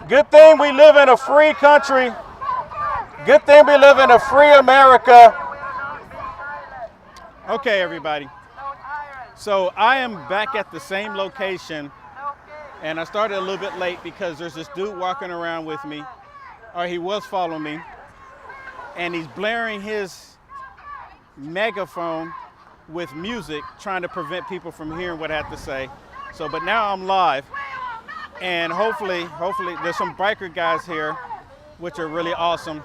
Good thing we live in a free country. Good thing we live in a free America. Okay, everybody. So I am back at the same location, and I started a little bit late because there's this dude walking around with me, or he was following me, and he's blaring his megaphone with music, trying to prevent people from hearing what I have to say. So, but now I'm live, and hopefully there's some biker guys here, which are really awesome.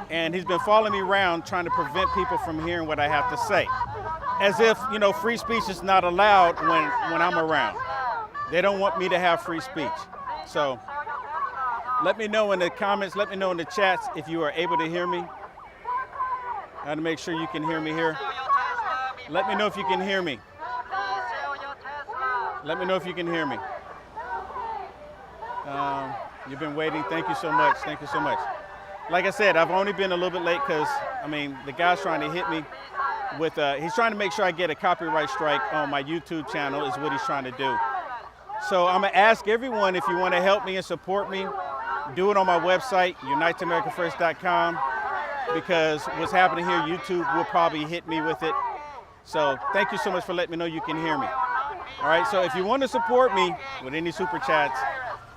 And he's been following me around trying to prevent people from hearing what I have to say. As if, you know, free speech is not allowed when I'm around. They don't want me to have free speech. So let me know in the comments, let me know in the chats if you are able to hear me. I gotta make sure you can hear me here. Let me know if you can hear me. Let me know if you can hear me. You've been waiting. Thank you so much. Thank you so much. Like I said, I've only been a little bit late because, I mean, the guy's trying to hit me with, he's trying to make sure I get a copyright strike on my YouTube channel is what he's trying to do. So I'm gonna ask everyone if you want to help me and support me, do it on my website, uniteamericanfirst.com, because what's happening here, YouTube will probably hit me with it. So thank you so much for letting me know you can hear me. All right, so if you want to support me with any super chats,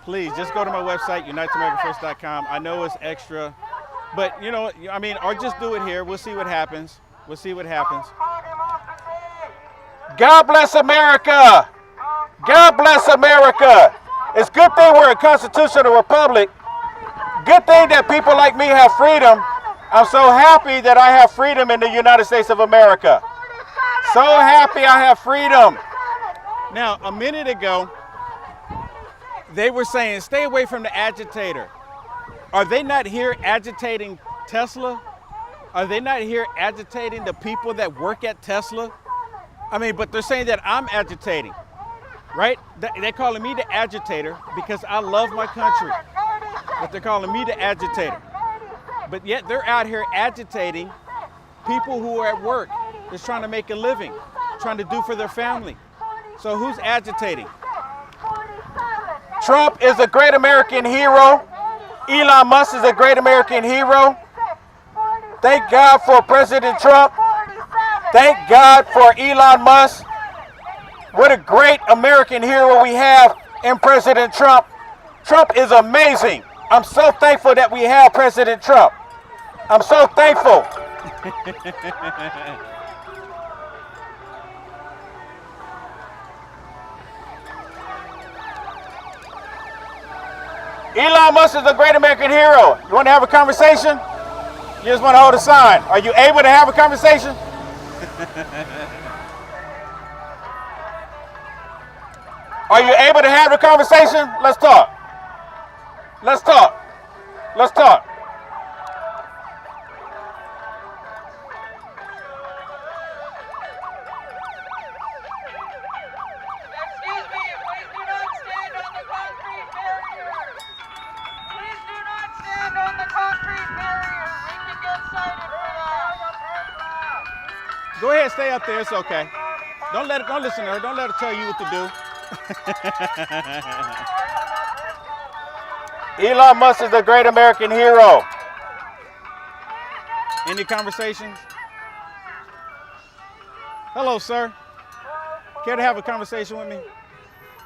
please just go to my website, uniteamericanfirst.com. I know it's extra, but you know, I mean, or just do it here. We'll see what happens. We'll see what happens. God bless America. God bless America. It's a good thing we're a constitutional republic. Good thing that people like me have freedom. I'm so happy that I have freedom in the United States of America. So happy I have freedom. Now, a minute ago, they were saying, stay away from the agitator. Are they not here agitating Tesla? Are they not here agitating the people that work at Tesla? I mean, but they're saying that I'm agitating, right? They're calling me the agitator because I love my country. But they're calling me the agitator. But yet they're out here agitating people who are at work, just trying to make a living, trying to do for their family. So who's agitating? Trump is a great American hero. Elon Musk is a great American hero. Thank God for President Trump. Thank God for Elon Musk. What a great American hero we have in President Trump. Trump is amazing. I'm so thankful that we have President Trump. I'm so thankful. Elon Musk is a great American hero. You want to have a conversation? You just want to hold a sign. Are you able to have a conversation? Are you able to have a conversation? Let's talk. Let's talk. Let's talk. Go ahead, stay up there. It's okay. Don't listen to her. Don't let her tell you what to do. Elon Musk is a great American hero. Any conversations? Hello, sir. Care to have a conversation with me?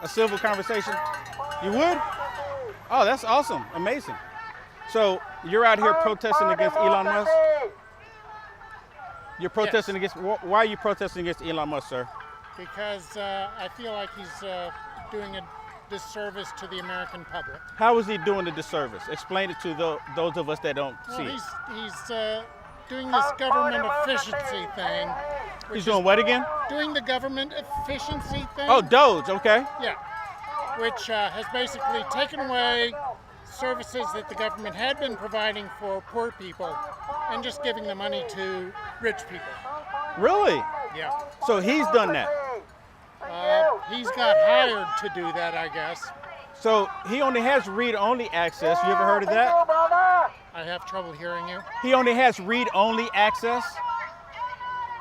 A civil conversation? You would? Oh, that's awesome. Amazing. So you're out here protesting against Elon Musk? You're protesting against, why are you protesting against Elon Musk, sir? Because I feel like he's doing a disservice to the American public. How is he doing the disservice? Explain it to those of us that don't see it. He's doing this government efficiency thing. He's doing what again? Doing the government efficiency thing. Oh, Doge, okay. Yeah, which has basically taken away services that the government had been providing for poor people and just giving the money to rich people. Really? Yeah. So he's done that? He's got hired to do that, I guess. So he only has read-only access. You ever heard of that? I have trouble hearing you. He only has read-only access?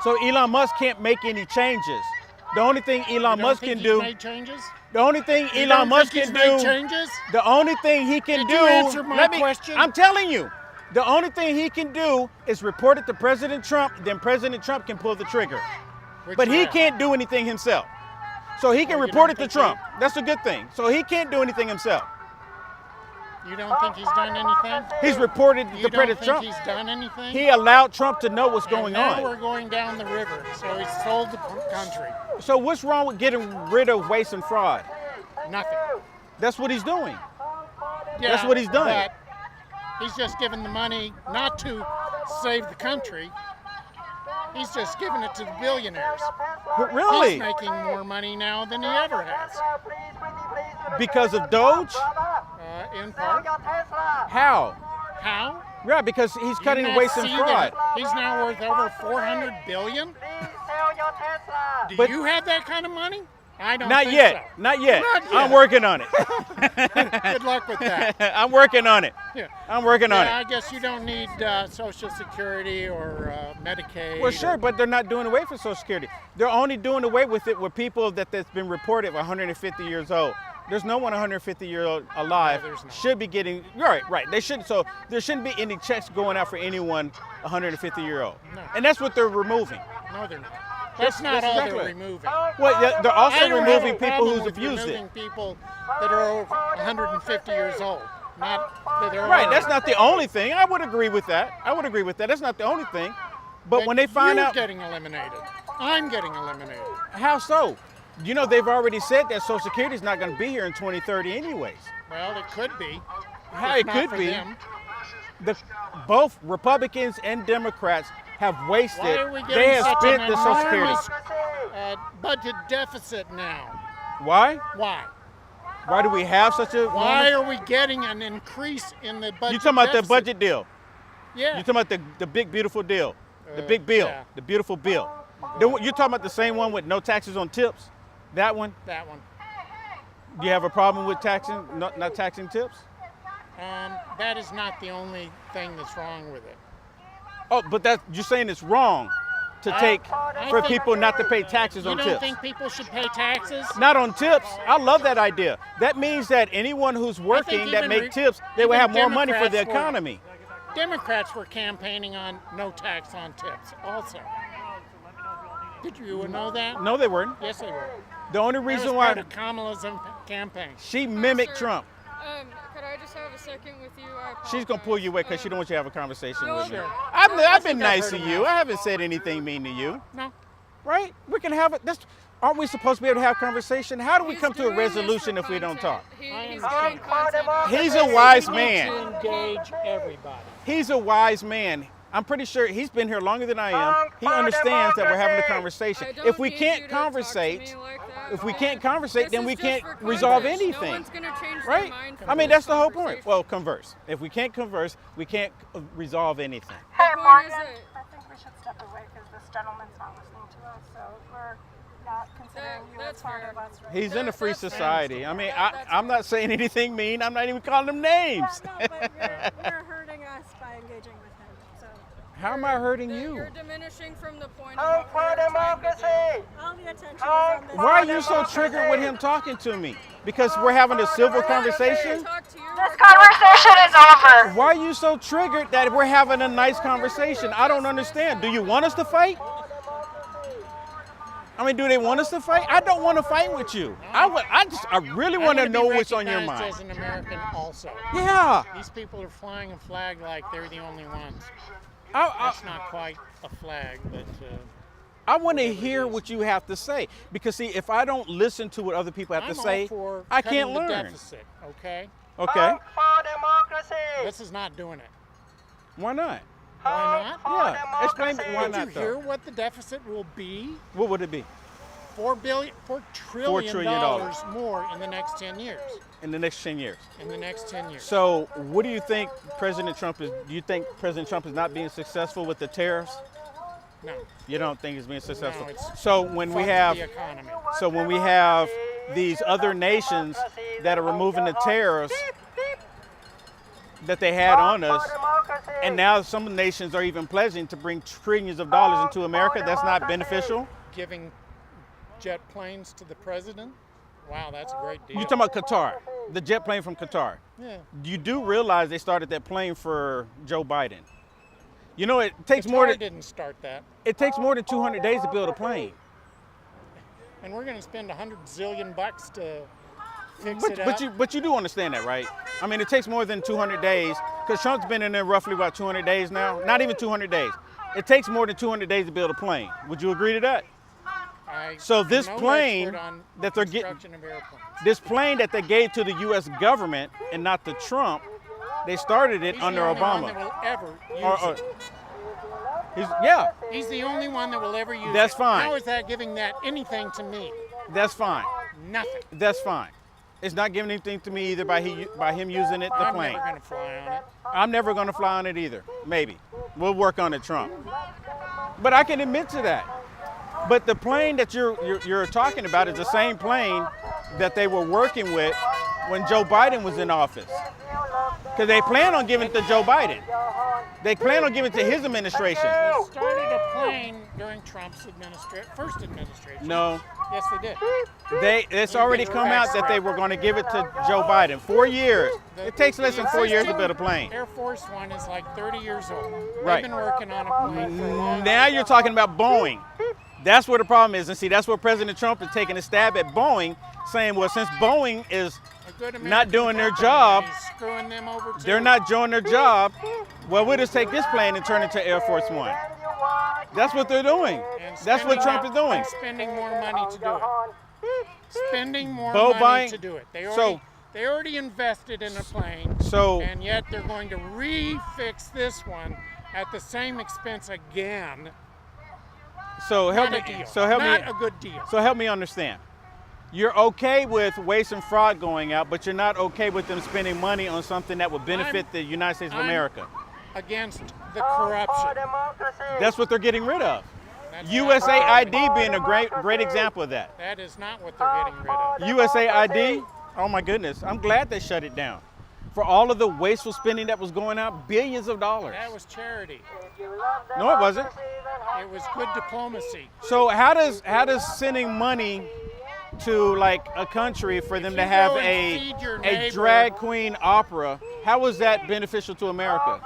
So Elon Musk can't make any changes. The only thing You Elon don't Musk think can he's do. made changes? The only thing You Elon don't Musk think can he's made do. changes? The only thing he can Did do. you answer my question? I'm telling you. The only thing he can do is report it to President Trump. Then President Trump can pull the trigger. Which But he way? can't do anything himself. So he can Oh, you report don't it to think Trump. That's a good thing. So he can't do anything himself. You don't think he's done anything? He's reported You to don't President think Trump. he's done anything? He allowed Trump to know what's And going now on. we're going down the river, so he's sold the country. So what's wrong with getting rid of waste and fraud? Nothing. That's what he's doing. Yeah, That's what he's done. But he's just given the money not to save the country. He's just giving it to the billionaires. But really? He's making more money now than he ever has. Because of Doge? In part. How? How? Yeah, because he's cutting You not waste and see fraud. that He's now worth over 400 billion. Do But- you have that kind of money? I don't Not think yet. so. Not yet. Not yet. I'm working on it. Good luck with that. I'm working on it. Yeah. I'm working on Yeah, it. I guess you don't need Social Security or Medicaid. Well, sure, but they're not doing away with Social Security. They're only doing away with it with people that's been reported 150 years old. There's no one 150 years old alive No, there's not. should be getting right. They should. So there shouldn't be any checks going out for anyone 150-year-old. No. And that's what they're removing. No, they're not. That's not that's all exactly they're right. removing. Well, yeah, they're I also don't have removing a people problem who's with abused it. removing people that are over 150 years old, not that are Right. over. That's not the only thing. I would agree with that. That's not the only thing. But when they find you're out, getting eliminated, I'm getting eliminated. how so? You know, they've already said that Social Security is not going to be here in 2030 anyways. Well, it could be. How If it not could for be. them. Both Republicans and Democrats have wasted. Why are we getting They have such spent an the Social enormous Security. budget deficit now? Why? Why? Why do we have such a? Why are we getting an increase in the budget? You talking about the deficit? budget deal? Yeah. You talking about the big beautiful deal? The big bill, yeah. the beautiful bill. You talking about the same one with no taxes on tips? That one? That one. Do you have a problem with taxing, not taxing tips? That is not the only thing that's wrong with it. Oh, but you're saying it's wrong to I for think- people not to pay taxes You on don't tips. think people should pay taxes? Not on tips. I love that idea. That means that anyone who's working that even make re- tips, they will even have more money for the Democrats were- economy. Democrats were campaigning on no tax on tips also. Did you know that? No, they weren't. Yes, they were. The only That was reason part why of Kamala's campaign. she mimicked Sir, Trump. Could I just have a second with you? I She's gonna pull you away because apologize. she don't want you to have a conversation no, with me. sure. I've been think I've nice to heard you. enough. I haven't said anything mean to you, No. right? We can have it. Aren't we supposed to be able to have conversation? How do we He's come to a doing this resolution for if we don't content. talk? He's understand. getting content. He's a wise We need man. to engage everybody. He's a wise man. I'm pretty sure he's been here longer than I am. He understands that we're having a conversation. I don't If we need can't you to talk to conversate, me like that. if we can't conversate, This then is we just can't for resolve converse. anything. No one's gonna change Right? their mind from I mean, this that's the whole point. conversation. Well, converse. If we can't converse, we can't resolve anything. The Hey, point Morgan, is that I think we should step away because this gentleman's not listening to us, so we're not considering you as that's part fair. of us right He's in a free That's fair. society. I mean, That's I'm not saying anything mean. I'm not even calling him names. now. No, but you're hurting us by engaging with him, so. How am I hurting You're you? diminishing from the point of what we're trying to do. All the attention is on this. Why are you so triggered with him talking to me? Because we're having a civil conversation? Talk to you. This conversation is over. Why are you so triggered that we're having a nice conversation? I don't understand. Do you want us to fight? I mean, do they want us to fight? I don't want to fight with you. I really want to I know wanna be what's on your recognized mind. as an American also. Yeah. These people are flying a flag like they're the only ones. I, That's not quite a flag, but I want to hear what you have to say. Because, see, if I don't listen to what other people have I'm to say, all for I cutting can't the learn. deficit, okay? Okay. This is not doing it. Why not? Why not? Yeah. Explain why Did not, you hear though. what the deficit will be? What would it be $4 trillion trillion dollars. more in the next 10 years. in the next 10 years? In the next 10 years. So, what do you think President Trump is? Do you think President Trump is not being successful with the tariffs? No. You don't think he's being successful? it's So when we Fuck have, the economy. so when we have these other nations that are removing the tariffs that they had on us, and now some nations are even pledging to bring trillions of dollars into America, that's not beneficial. Giving jet planes to the president. Wow, that's a great deal. You talking about Qatar, the jet plane from Qatar. Yeah. You do realize they started that plane for Joe Biden. You know, it takes more Qatar than didn't start that. it takes more than 200 days to build a plane. And we're going to spend $100 zillion to fix it But up. you do understand that, right? I mean, it takes more than 200 days because Trump's been in there roughly about 200 days now. Not even 200 days. It takes more than 200 days to build a plane. Would you agree to that? So this I'm no plane expert on that they're getting, construction of airplanes. this plane that they gave to the U.S. government and not to Trump, they started it He's under the only Obama. one that will ever use Or- it. yeah, He's the only one that will ever use it. That's fine. How is that giving that anything to me? that's fine. Nothing. That's fine. It's not giving anything to me either by him using it, the I'm plane. never going to fly on it. I'm never going to fly on it either. Maybe. We'll work on it, Trump. But I can admit to that. But the plane that you're talking about is the same plane that they were working with when Joe Biden was in office. Because they plan on giving it to Joe Biden. They plan on giving it to his administration. They started a plane during Trump's first administration. No, Yes, they did. it's already come out that they were going to give it to Joe Biden. 4 years. It takes less than 4 years to build a plane. Air Force One is like 30 years old. Right. They've been working on a plane for a long Now time. you're talking about Boeing. That's where the problem is. And see, that's where President Trump is taking a stab at Boeing, saying, well, since Boeing is A good American not doing their company, job, he's screwing them over too. they're not doing their job, well, we'll just take this plane and turn it to Air Force One. That's what they're doing. And That's what spending Trump is more- doing. and spending more money to do it. Spending more Bo money buying- to do it. so- They already invested in a plane, So, and yet they're going to refix this one at the same expense again. help Not a me. deal. So help Not me. a good deal. So help me understand. You're okay with waste and fraud going out, but you're not okay with them spending money on something that would benefit the United States of I'm America. Against the corruption. That's what they're getting rid of. That's USAID being a great example of that. That is not what they're getting rid of. USAID, oh my goodness, I'm glad they shut it down. For all of the wasteful spending that was going out, billions of dollars. That was charity. No, it wasn't. It was good diplomacy. So how does sending money to like a country for them If to you have go and a feed your a neighbor- drag queen opera, how was that beneficial to America?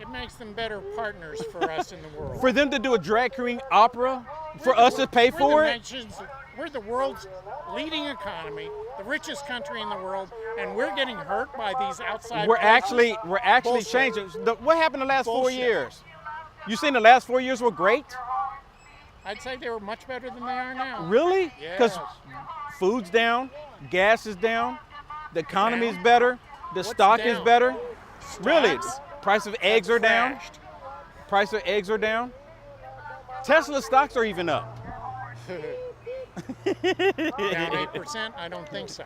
It makes them better partners for us in the world. For them to do a drag queen opera, for us to pay for We're the it? nation's- We're the world's leading economy, the richest country in the world, and we're getting hurt by these outside We're forces? actually Bullshit. changing. What happened the last 4 Bullshit. years? You seen the last 4 years were great? I'd say they were much better than they are now. Really? Because Yes. food's down, gas is down, the economy is Down? better, the What's stock is down? better. Really? Stocks Price of eggs are down. crashed. Price of eggs are down. Tesla stocks are even up. Down 8%? I don't think so.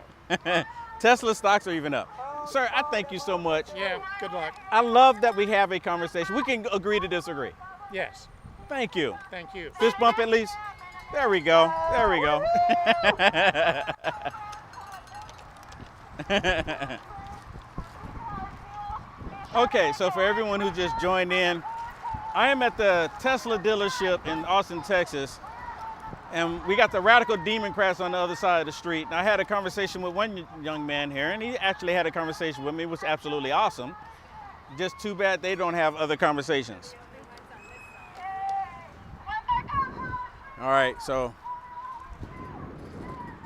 Tesla stocks are even up. Sir, I thank you so much. Yeah, good luck. I love that we have a conversation. We can agree to disagree. Yes, Thank you. thank you. Fist bump at least. There we go. There we go. Okay, so for everyone who just joined in, I am at the Tesla dealership in Austin, Texas, and we got the Radical Democrats on the other side of the street. And I had a conversation with one young man here, and he actually had a conversation with me. It was absolutely awesome. Just too bad they don't have other conversations. All right, so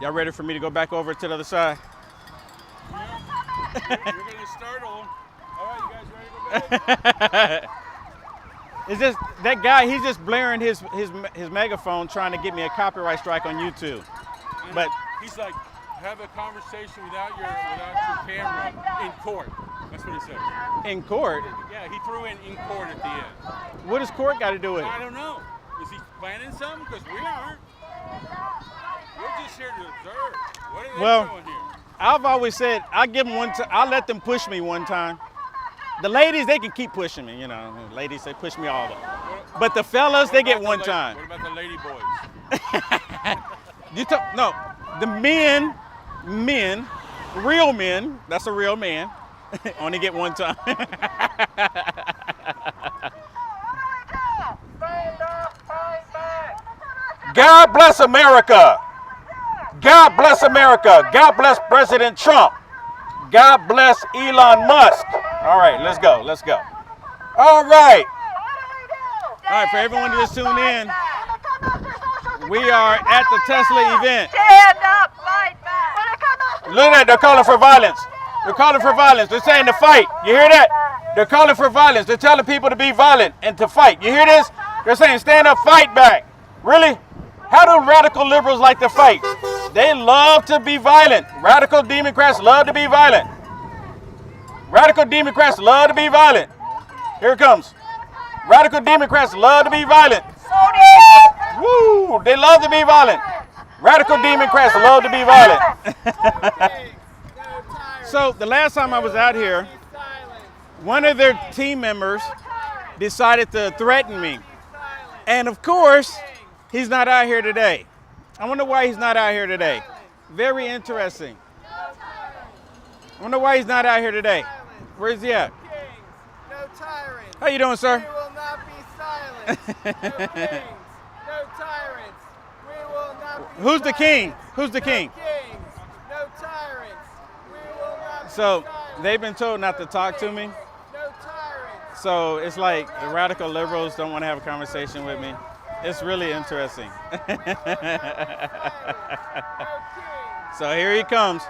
y'all ready for me to go back over to the other side? You're gonna startle. All right, you guys ready to go back? It's just that guy, he's just blaring his megaphone trying to get me a copyright strike on YouTube. But He's like, have a conversation without your camera in court. That's what he said. in court, Yeah, he threw in court at the end. what does court got to do with I it? don't know. Is he planning something? Because we aren't. We're just here to observe. What are they Well, doing here? I've always said I give them one time. I let them push me one time. The ladies, they can keep pushing me. You know, ladies, they push me all the. But the fellas, they get one time. What about the lady boys? No, the men, real men. That's a real man. Only get one time. God bless America. God bless America. God bless President Trump. God bless Elon Musk. All right, let's go. Let's go. All right. All right, for everyone who just tuned in, we are at the Tesla event. Stand up, fight back. Look at that. They're calling for violence. They're calling for violence. They're saying to fight. You hear that? They're calling for violence. They're telling people to be violent and to fight. You hear this? They're saying stand up, fight back. Really? How do radical liberals like to fight? They love to be violent. Radical Democrats love to be violent. Radical Democrats love to be violent. Here it comes. Radical Democrats love to be violent. Woo! They love to be violent. Radical Democrats love to be violent. So the last time I was out here, one of their team members decided to threaten me. And of course, he's not out here today. I wonder why he's not out here today. Very interesting. I wonder why he's not out here today. Where is he at? No tyrants. How you doing, sir? We will not be silenced. No kings. No tyrants. We will not be Who's the king? silenced. Who's the king? No kings. No tyrants. We will not be So silenced. they've been told not to talk to me. No tyrants. So it's like the radical liberals don't want to have a conversation with me. It's really interesting. So here he comes.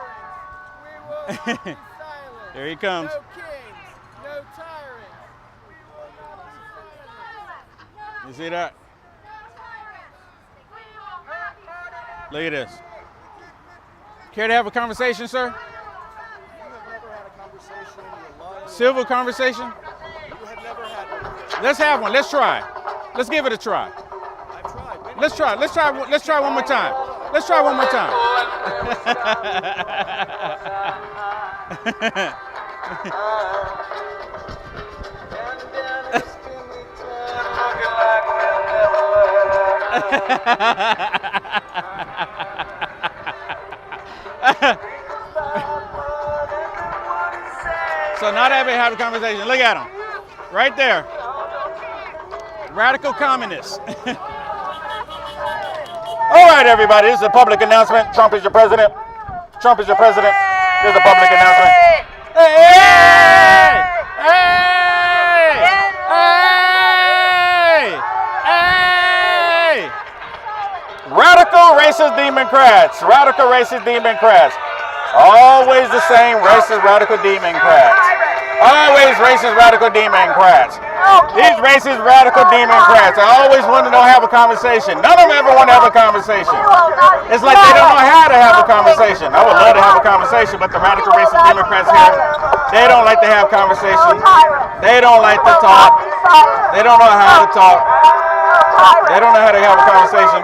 We will not be silenced. Here he comes. No kings. No tyrants. We will not be silenced. You see that? Look at this. Care to have a conversation, sir? Civil conversation? Let's have one. Let's try. Let's give it a try. Let's try. Let's try one more time. Let's try one more time. So now that we have a conversation, look at him. Right there. Radical communists. All right, everybody, this is a public announcement. Trump is your president. Trump is your president. This is a public announcement. Hey! Hey! Hey! Hey! Radical racist Democrats. Radical racist Democrats. Always the same racist radical Democrats. Always racist radical Democrats. These racist radical Democrats, I always want to know have a conversation. None of them ever want to have a conversation. It's like they don't know how to have a conversation. I would love to have a conversation, but the radical racist Democrats here, they don't like to have conversations. They don't like to talk. They don't know how to talk. They don't know how to have a conversation.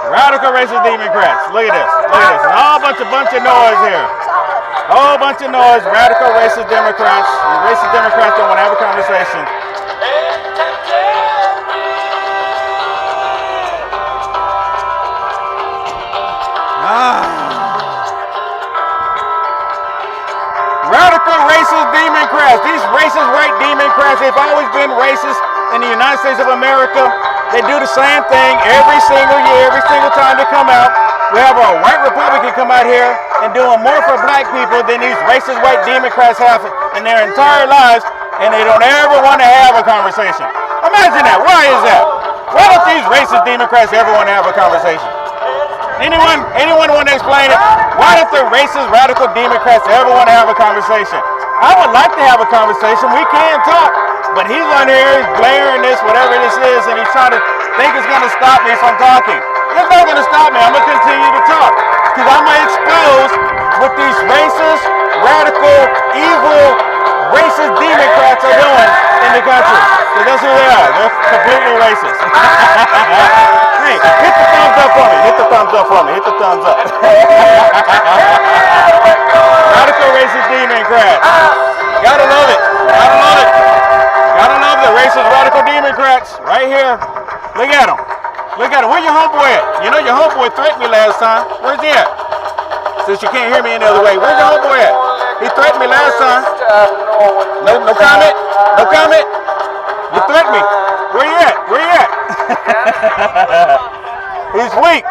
Radical racist Democrats. Look at this. Look at this. A whole bunch of noise here. A whole bunch of noise. Radical racist Democrats. Racist Democrats don't want to have a conversation. Radical racist Democrats. These racist white Democrats, they've always been racist in the United States of America. They do the same thing every single year, every single time they come out. We have a white Republican come out here and doing more for black people than these racist white Democrats have in their entire lives, and they don't ever want to have a conversation. Imagine that. Why is that? Why don't these racist Democrats ever want to have a conversation? Anyone want to explain it? Why don't the racist radical Democrats ever want to have a conversation? I would like to have a conversation. We can talk. But he's on here, he's blaring this, whatever this is, and he's trying to think it's going to stop me from talking. It's not going to stop me. I'm going to continue to talk. Because I'm going to expose what these racist, radical, evil, racist Democrats are doing in the country. Because that's who they are. They're completely racist. Hey, hit the thumbs up for me. Hit the thumbs up for me. Hit the thumbs up. Radical racist Democrats. Gotta love it. Gotta love it. Gotta love the racist radical Democrats right here. Look at them. Look at him. Where your homeboy at? You know your homeboy threatened me last time. Where's he at? Since you can't hear me any other way. Where's your homeboy at? He threatened me last time. No comment? No comment? You threatened me. Where you at? Where you at? He's weak.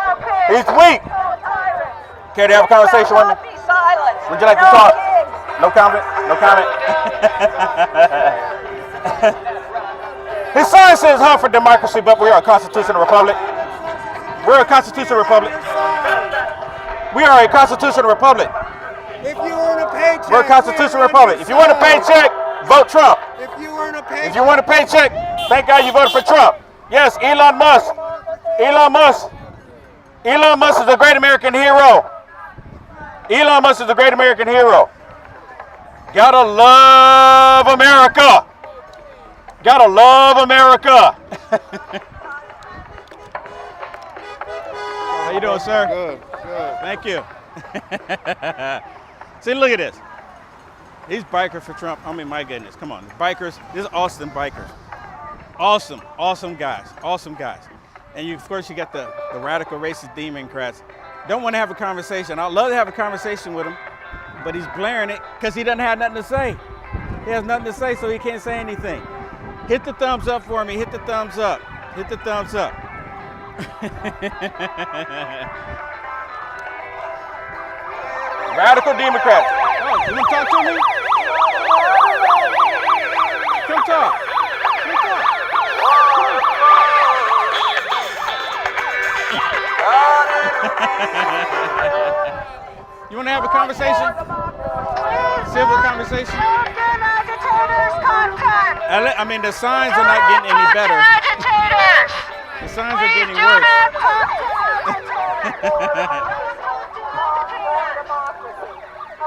He's weak. Care to have a conversation with me? Would you like to talk? No comment? No comment? His sign says hunt for democracy, but we are a constitutional republic. We're a constitutional republic. We are a constitutional republic. If you earn a paycheck, We're a constitutional republic. If you want a paycheck, vote Trump. If you earn a paycheck, If you want a paycheck, thank God you voted for Trump. Yes, Elon Musk. Elon Musk. Elon Musk is a great American hero. Elon Musk is a great American hero. Gotta love America. Gotta love America. How you doing, sir? Good. Thank you. See, look at this. These bikers for Trump. I mean, my goodness. Come on. Bikers. This is Austin bikers. Awesome. Awesome guys. Awesome guys. And you, of course, you got the radical racist Democrats. Don't want to have a conversation. I'd love to have a conversation with him, but he's blaring it because he doesn't have nothing to say. He has nothing to say, so he can't say anything. Hit the thumbs up for me. Hit the thumbs up. Hit the thumbs up. Radical Democrats. Oh, you want to talk to me? Come talk. Come talk. You want to have a conversation? Civil conversation? I mean, the signs are not getting any better. The signs are getting worse.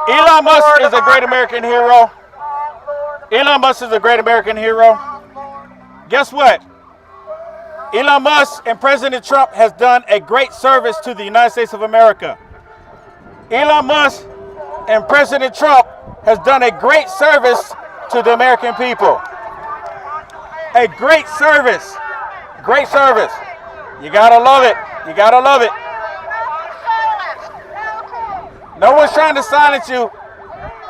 Elon Musk is a great American hero. Elon Musk is a great American hero. Guess what? Elon Musk and President Trump has done a great service to the United States of America. Elon Musk and President Trump has done a great service to the American people. A great service. Great service. You gotta love it. You gotta love it. No one's trying to silence you,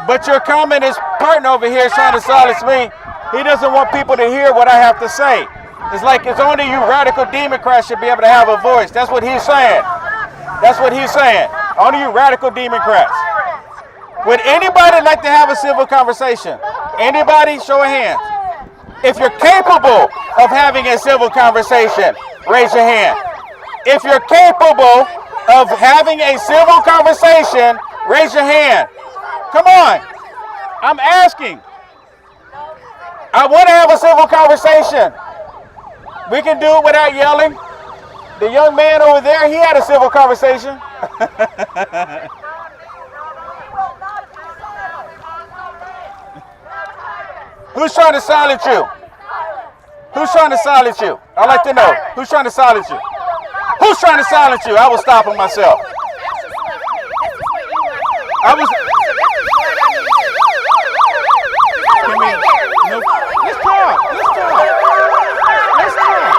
but your communist partner over here is trying to silence me. He doesn't want people to hear what I have to say. It's like it's only you radical Democrats should be able to have a voice. That's what he's saying. That's what he's saying. Only you radical Democrats. Would anybody like to have a civil conversation? Anybody? Show of hands. If you're capable of having a civil conversation, raise your hand. If you're capable of having a civil conversation, raise your hand. Come on. I'm asking. I want to have a civil conversation. We can do it without yelling. The young man over there, he had a civil conversation. Who's trying to silence you? Who's trying to silence you? I'd like to know. Who's trying to silence you? Who's trying to silence you? I will stop him myself. I was. Can we, no, let's talk. Let's talk. Let's talk.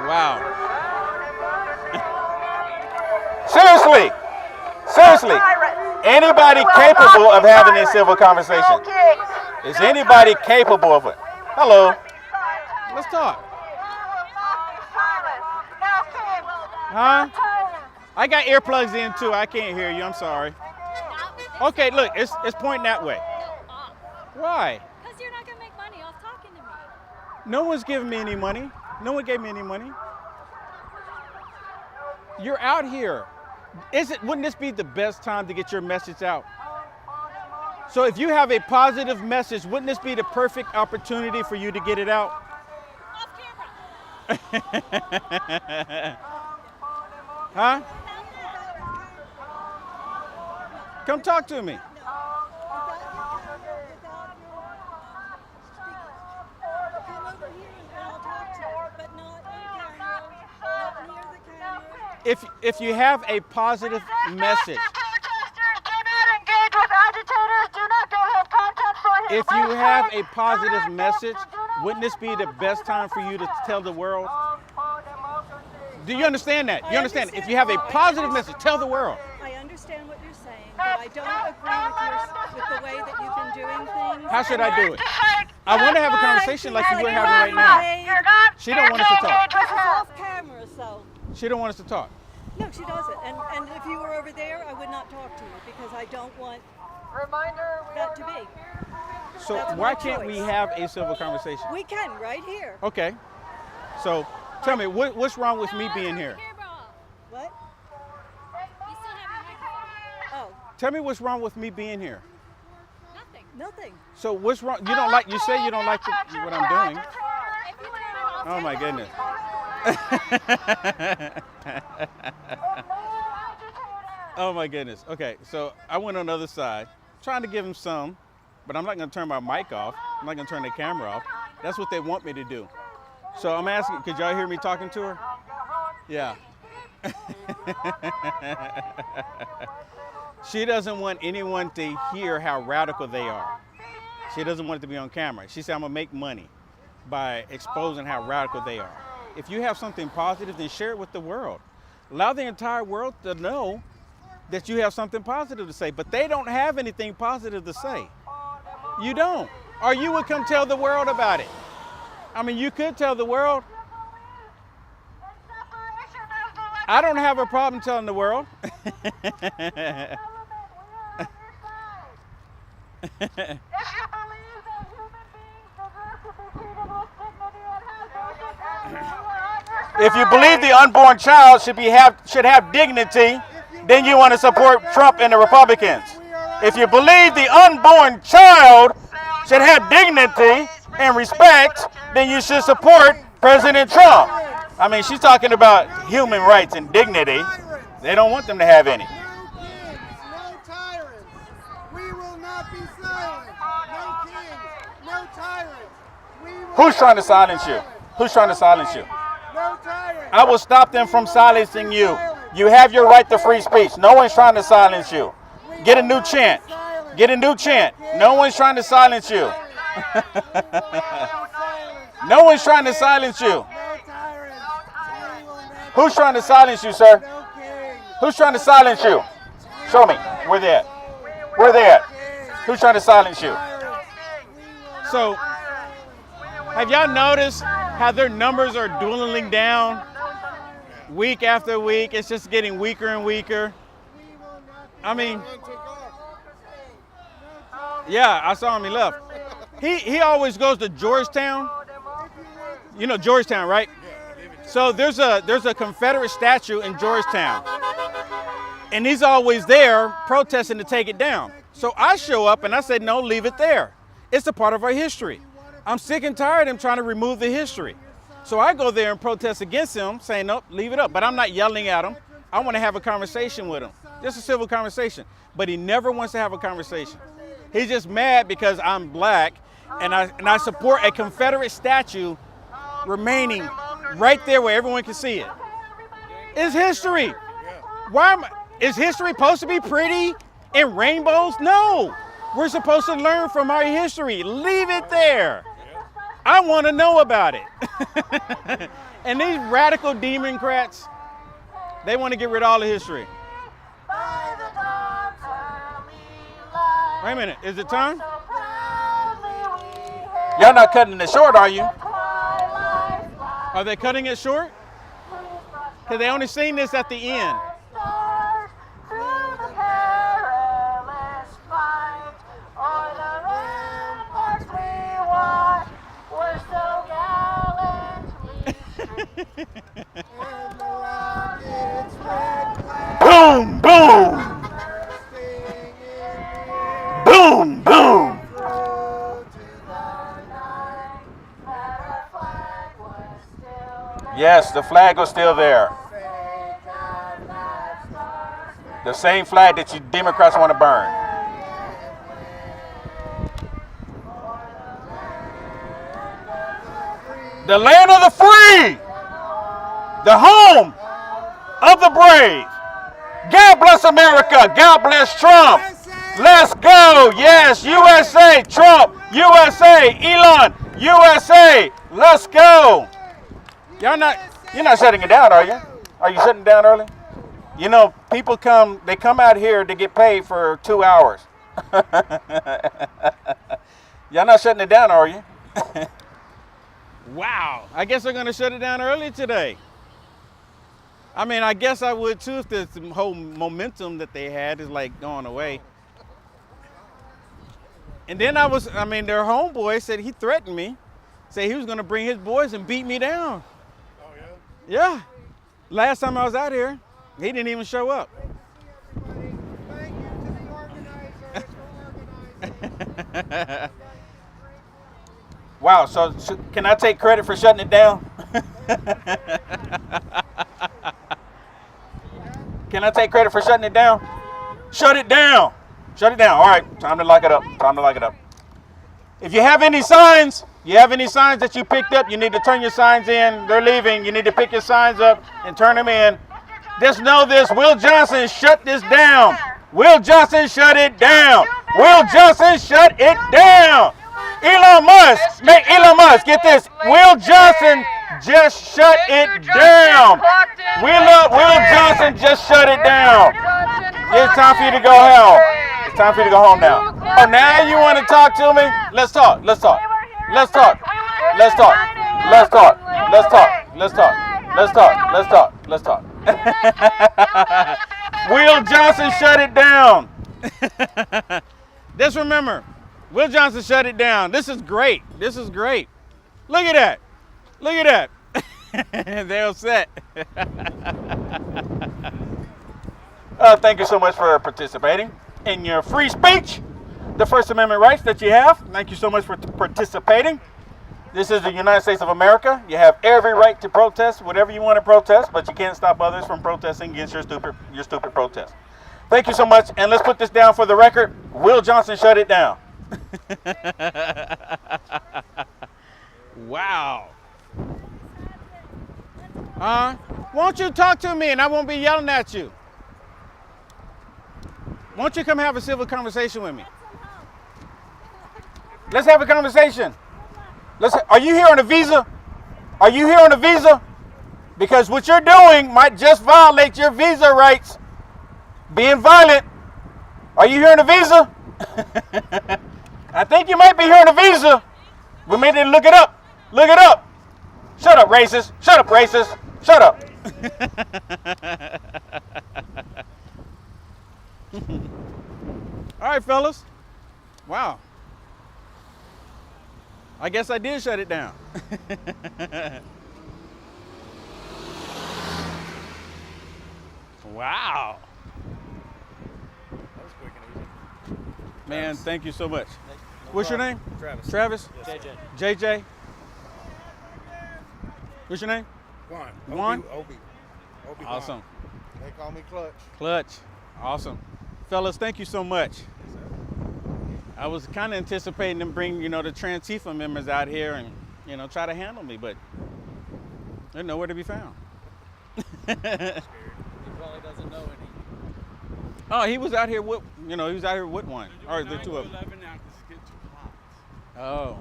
Wow. Seriously. Seriously. Anybody capable of having a civil conversation? Is anybody capable of it? Hello. Let's talk. Huh? I got earplugs in too. I can't hear you. I'm sorry. Okay, look, it's pointing that way. Why? Because you're not going to make money off talking to me. No one's giving me any money. No one gave me any money. You're out here. Wouldn't this be the best time to get your message out? So if you have a positive message, wouldn't this be the perfect opportunity for you to get it out? Off camera. Huh? Come talk to me. If you have a positive message, if you have a positive message, wouldn't this be the best time for you to tell the world? Do you understand that? You understand? If you have a positive message, tell the world. I understand what you're saying. but I don't agree with the way that you've been doing things. How should I do it? I want to have a conversation like we're having right now. She don't want us to talk. This is off camera, so. She don't want us to talk. No, she doesn't. And if you were over there, I would not talk to you because I don't want that to be. So That's why my can't we choice. have a civil conversation? We can, right here. Okay. So tell me, what's wrong with me being here? Camera off. What? You still have your microphone. Oh, Tell me what's wrong with me being here. Nothing. nothing. So what's wrong? You don't like? You say you don't like what I'm doing. If you turn it off, Oh my goodness. Oh my goodness. Okay, so I went on the other side, trying to give him some, but I'm not going to turn my mic off. I'm not going to turn the camera off. That's what they want me to do. So I'm asking, could y'all hear me talking to her? Yeah. She doesn't want anyone to hear how radical they are. She doesn't want it to be on camera. She said, I'm going to make money by exposing how radical they are. If you have something positive, then share it with the world. Allow the entire world to know that you have something positive to say, but they don't have anything positive to say. You don't. Or you would come tell the world about it. I mean, you could tell the world. I don't have a problem telling the world. If you believe the unborn child should have dignity, then you want to support Trump and the Republicans. If you believe the unborn child should have dignity and respect, then you should support President Trump. I mean, she's talking about human rights and dignity. They don't want them to have any. No kings, no tyrants. We will not be silent. No kings, no tyrants. We will Who's trying to silence you? Who's trying to silence you? No tyrants. I will stop them from silencing you. You have your right to free speech. No one's trying to silence you. Get a new chant. Get a new chant. No one's trying to silence you. No one's trying to silence you. No tyrants. We will not Who's trying to silence you, sir? no kings. Who's trying to silence you? Show me. Where they at? Where they at? Who's trying to silence you? So, have y'all noticed how their numbers are dwindling down week after week? It's just getting weaker and weaker. I mean, yeah, I saw him. He left. He always goes to Georgetown. You know Georgetown, right? So there's a Confederate statue in Georgetown, and he's always there protesting to take it down. So I show up and I said, no, leave it there. It's a part of our history. I'm sick and tired of him trying to remove the history. So I go there and protest against him, saying, nope, leave it up. But I'm not yelling at him. I want to have a conversation with him, just a civil conversation. But he never wants to have a conversation. He's just mad because I'm black and I support a Confederate statue remaining right there where everyone can see it. It's history. Is history supposed to be pretty and rainbows? No. We're supposed to learn from our history. Leave it there. I want to know about it. And these radical Democrats, they want to get rid of all the history. Wait a minute, is it time? Y'all not cutting it short, are you? Are they cutting it short? Because they only seen this at the end. Boom, boom. Boom, boom. Yes, the flag was still there. The same flag that you Democrats want to burn. The land of the free. The home of the brave. God bless America. God bless Trump. Let's go. Yes, USA. Trump. USA. Elon. USA. Let's go. You're not shutting it down, are you? Are you shutting it down early? You know, people they come out here to get paid for 2 hours. Y'all not shutting it down, are you? Wow. I guess they're going to shut it down early today. I mean, I guess I would too if the whole momentum that they had is like going away. And then their homeboy said he threatened me, said he was going to bring his boys and beat me down. Oh, yeah? Yeah. Last time I was out here, he didn't even show up. Thank you to the organizers for organizing. Wow, so can I take credit for shutting it down? Can I take credit for shutting it down? Shut it down. Shut it down. All right, time to lock it up. Time to lock it up. If you have any signs that you picked up, you need to turn your signs in. They're leaving. You need to pick your signs up and turn them in. Just know this, Will Johnson shut this down. Will Johnson shut it down. Will Johnson shut it down. Elon Musk, get this. Will Johnson just shut it down. Will Johnson just shut it down. It's time for you to go home. It's time for you to go home now. Oh, now you want to talk to me? Let's talk. Let's talk. Let's talk. Let's talk. Let's talk. Let's talk. Let's talk. Let's talk. Let's talk. Let's talk. Will Johnson shut it down. Just remember, Will Johnson shut it down. This is great. This is great. Look at that. Look at that. They're set. Thank you so much for participating in your free speech, the First Amendment rights that you have. Thank you so much for participating. This is the United States of America. You have every right to protest whatever you want to protest, but you can't stop others from protesting against your stupid protest. Thank you so much, and let's put this down for the record. Will Johnson shut it down. Wow. Won't you talk to me and I won't be yelling at you? Won't you come have a civil conversation with me? Let's have a conversation. Are you here on a visa? Are you here on a visa? Because what you're doing might just violate your visa rights. Being violent. Are you here on a visa? I think you might be here on a visa. We may need to look it up. Look it up. Shut up, racist. Shut up, racist. Shut up. All right, fellas. Wow. I guess I did shut it down. Wow. That was quick and easy. Man, thank you so much. What's your name? Travis. Travis? Yes, JJ? What's your name? Juan. Juan? Obi. Awesome. They call me Clutch. Clutch. Awesome. Fellas, thank you so much. I was kind of anticipating them bring, the Trantifa members out here and, try to handle me, but they're nowhere to be found. He probably doesn't know any. Oh, he was out here with, he was out here with one. Or the two of them. 11 out to get too hot. Oh.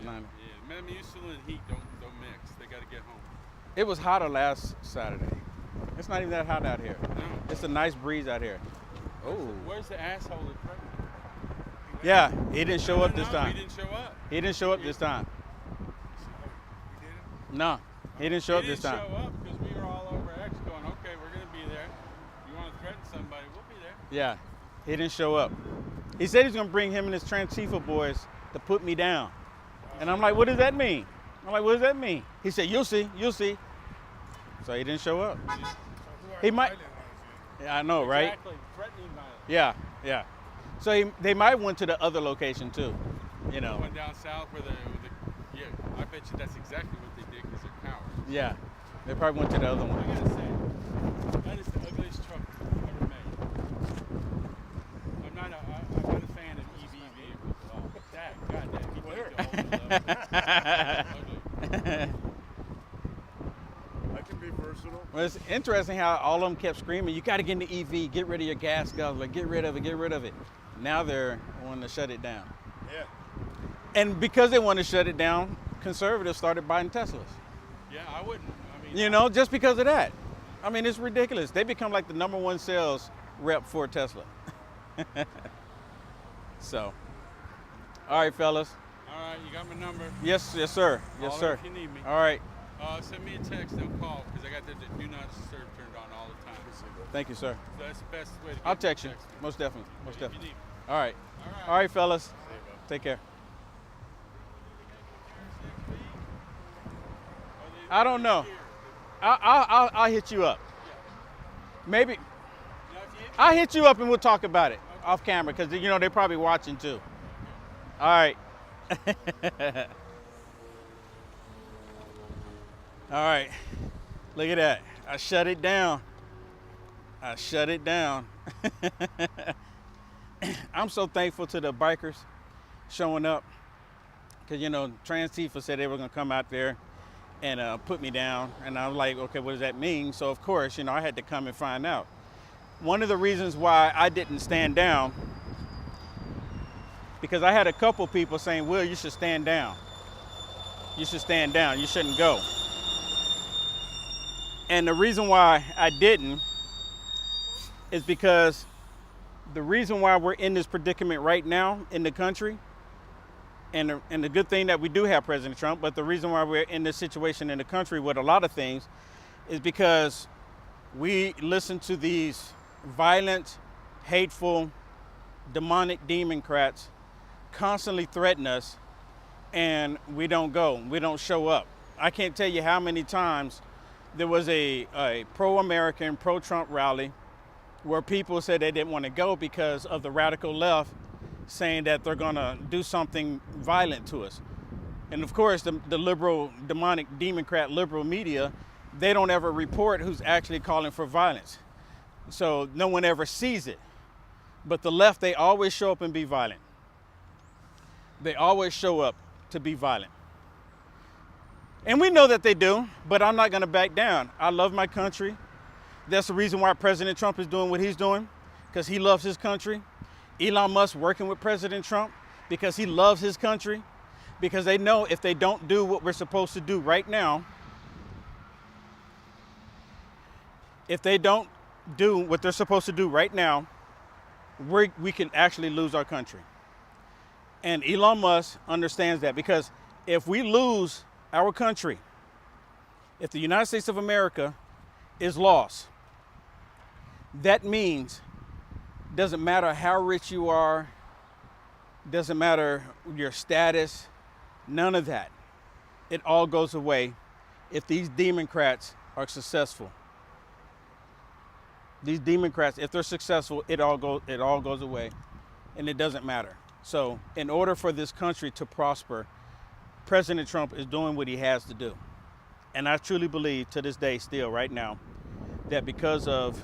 Yeah, Metamucil and heat don't mix. They got to get home. It was hotter last Saturday. It's not even that hot out here. No. It's a nice breeze out here. Oh. Where's the asshole that pregnant? Yeah, he didn't show up this time. He didn't show up. He didn't show up this time. No, he didn't show up this time. He didn't show up because we were all over X going, okay, we're going to be there. You want to threaten somebody, we'll be there. Yeah, he didn't show up. He said he's going to bring him and his Trantifa boys to put me down. And I'm like, what does that mean? I'm like, what does that mean? He said, you'll see, you'll see. So he didn't show up. He might. Yeah, I know, right? Exactly, threatening violence. Yeah. So they might went to the other location too, Went down south where yeah, I bet you that's exactly what they did because they're cowards. Yeah, they probably went to the other I one. gotta say, that is the ugliest truck ever made. I'm not a fan of EV vehicles at all. Goddamn, I can be versatile. Well, it's interesting how all of them kept screaming, you got to get in the EV, get rid of your gas guzzler, get rid of it. Now they're wanting to shut it down. Yeah. And because they want to shut it down, conservatives started buying Teslas. Yeah, I wouldn't. I mean, Just because of that. I mean, it's ridiculous. They become like the #1 sales rep for Tesla. So, all right, fellas. All right, you got my number. Yes, sir. Yes, Call sir. if you need me. All right. Send me a text. I'll call because I got the do not disturb turned on all the time. Thank you, sir. So that's the best way to get I'll me. text you. Me. Most definitely. Most If you definitely. need me. All right. All right. All right, fellas. Take care. I don't know. I'll hit you up. Maybe I'll hit you up and we'll talk about it off camera because you know they're probably watching too. All right. All right. Look at that. I shut it down. I shut it down. I'm so thankful to the bikers showing up because, you know, Trans-Tifa said they were going to come out there and put me down. And I was like, okay, what does that mean? So, of course, you know, I had to come and find out. One of the reasons why I didn't stand down, because I had a couple people saying, Will, you should stand down. You should stand down. You shouldn't go. And the reason why I didn't is because the reason why we're in this predicament right now in the country, and the good thing that we do have President Trump, but the reason why we're in this situation in the country with a lot of things is because we listen to these violent, hateful, demonic democrats constantly threaten us, and we don't go, we don't show up. I can't tell you how many times there was a pro-American, pro-Trump rally where people said they didn't want to go because of the radical left saying that they're going to do something violent to us. And of course, the liberal, demonic, democrat, liberal media, they don't ever report who's actually calling for violence. So no one ever sees it. But the left, they always show up and be violent. They always show up to be violent. And we know that they do, but I'm not going to back down. I love my country. That's the reason why President Trump is doing what he's doing, because he loves his country. Elon Musk working with President Trump because he loves his country, because they know if they don't do what we're supposed to do right now, if they don't do what they're supposed to do right now, we can actually lose our country. And Elon Musk understands that, because if we lose our country, if the United States of America is lost, that means doesn't matter how rich you are, doesn't matter your status, none of that. It all goes away if these democrats are successful. These democrats, if they're successful, it all goes away, and it doesn't matter. So in order for this country to prosper, President Trump is doing what he has to do. And I truly believe to this day still right now that because of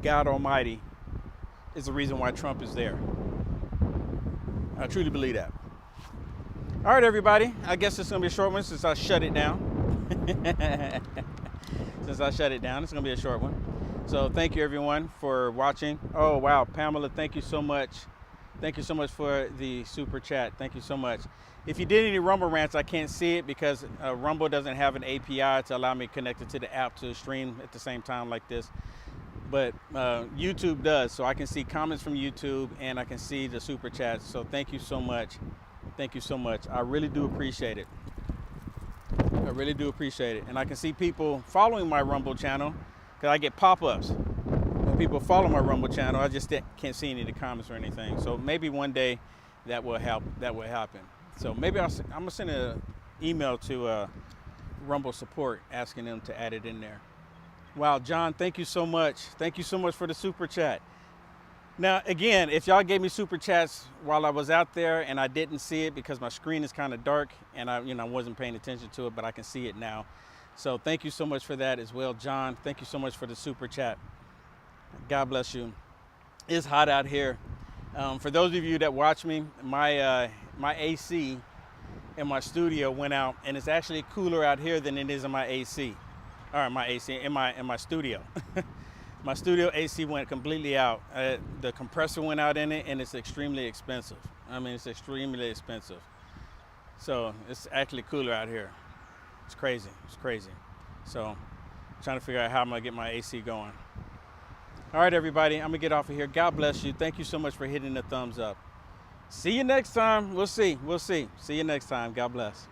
God Almighty is the reason why Trump is there. I truly believe that. All right, everybody. I guess it's going to be a short one since I shut it down. Since I shut it down, it's going to be a short one. So thank you, everyone, for watching. Oh, wow. Pamela, thank you so much. Thank you so much for the super chat. Thank you so much. If you did any Rumble rants, I can't see it because Rumble doesn't have an API to allow me to connect it to the app to stream at the same time like this. But YouTube does, so I can see comments from YouTube and I can see the super chats. So thank you so much. Thank you so much. I really do appreciate it. I really do appreciate it. And I can see people following my Rumble channel because I get pop-ups. When people follow my Rumble channel, I just can't see any of the comments or anything. So maybe one day that will help. That will happen. So maybe I'm gonna send an email to Rumble support asking them to add it in there. Wow, John, thank you so much. Thank you so much for the super chat. Now, again, if y'all gave me super chats while I was out there and I didn't see it because my screen is kind of dark and I wasn't paying attention to it, but I can see it now. So thank you so much for that as well, John. Thank you so much for the super chat. God bless you. It's hot out here. For those of you that watch me, my AC in my studio went out, and it's actually cooler out here than it is in my AC. Or my AC in my studio. My studio AC went completely out. The compressor went out in it, and it's extremely expensive. I mean, it's extremely expensive. So it's actually cooler out here. It's crazy. It's crazy. So Trying to figure out how I'm gonna get my AC going. All right, everybody, I'm gonna get off of here. God bless you. Thank you so much for hitting the thumbs up. See you next time. We'll see. See you next time. God bless.